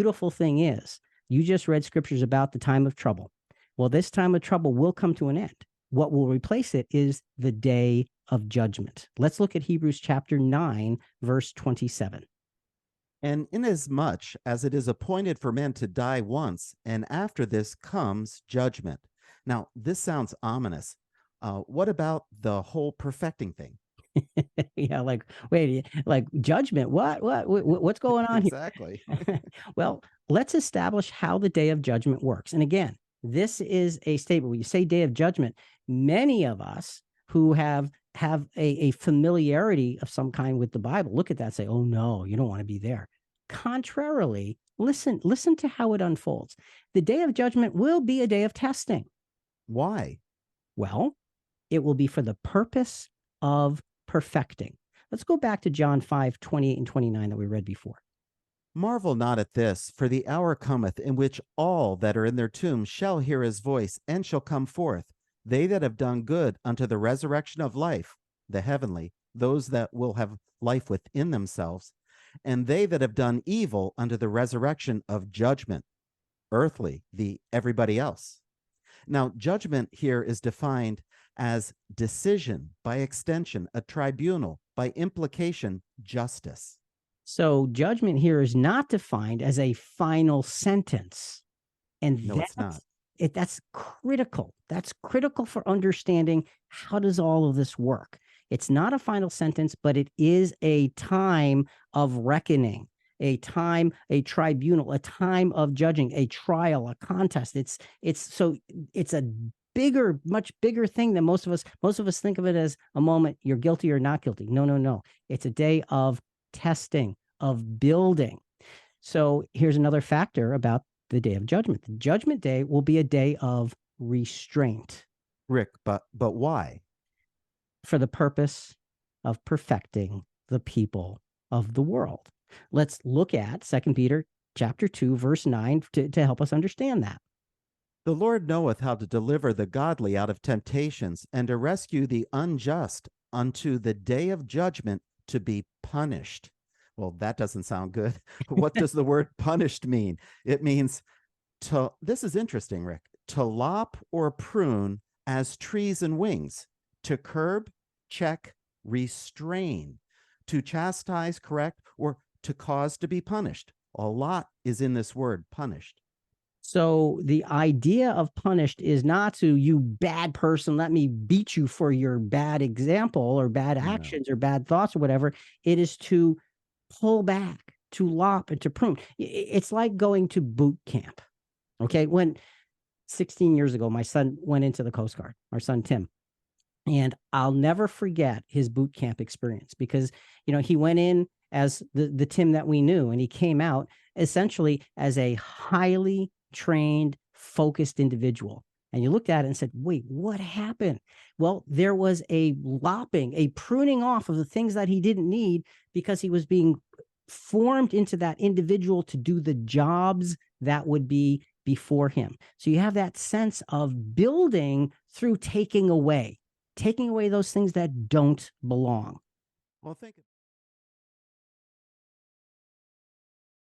beautiful thing is, you just read scriptures about the time of trouble. Well, this time of trouble will come to an end. What will replace it is the day of judgment. Let's look at Hebrews chapter 9, verse 27. And inasmuch as it is appointed for men to die once, and after this comes judgment. Now, this sounds ominous. What about the whole perfecting thing? Yeah, like, wait, like judgment? What's going on Exactly. here? Well, let's establish how the day of judgment works. And again, this is a statement. When you say day of judgment, many of us who have a familiarity of some kind with the Bible look at that and say, oh no, you don't want to be there. Contrarily, listen to how it unfolds. The day of judgment will be a day of testing. Why? Well, it will be for the purpose of perfecting. Let's go back to John 5:28 and 29 that we read before. Marvel not at this, for the hour cometh in which all that are in their tombs shall hear his voice, and shall come forth, they that have done good unto the resurrection of life, the heavenly, those that will have life within themselves, and they that have done evil unto the resurrection of judgment, earthly, the everybody else. Now, judgment here is defined as decision, by extension, a tribunal, by implication, justice. So judgment here is not defined as a final sentence. And No, it's not. that's critical. That's critical for understanding how does all of this work. It's not a final sentence, but it is a time of reckoning, a time, a tribunal, a time of judging, a trial, a contest. It's a bigger, much bigger thing than most of us think of it as a moment you're guilty or not guilty. No. It's a day of testing, of building. So here's another factor about the day of judgment. The judgment day will be a day of restraint. Rick, but why? For the purpose of perfecting the people of the world. Let's look at 2 Peter chapter 2, verse 9 to help us understand that. The Lord knoweth how to deliver the godly out of temptations, and to rescue the unjust unto the day of judgment, to be punished. Well, that doesn't sound good. What does the word punished mean? It means to, this is interesting, Rick, to lop or prune as trees and wings, to curb, check, restrain, to chastise, correct, or to cause to be punished. A lot is in this word, punished. So the idea of punished is not to, you bad person, let me beat you for your bad example or bad actions or bad thoughts or whatever. It is to pull back, to lop, and to prune. It's like going to boot camp. Okay. When 16 years ago, my son went into the Coast Guard, our son, Tim. And I'll never forget his boot camp experience because, he went in as the Tim that we knew, and he came out essentially as a highly trained, focused individual. And you looked at it and said, wait, what happened? Well, there was a lopping, a pruning off of the things that he didn't need because he was being formed into that individual to do the jobs that would be before him. So you have that sense of building through taking away those things that don't belong. Well, think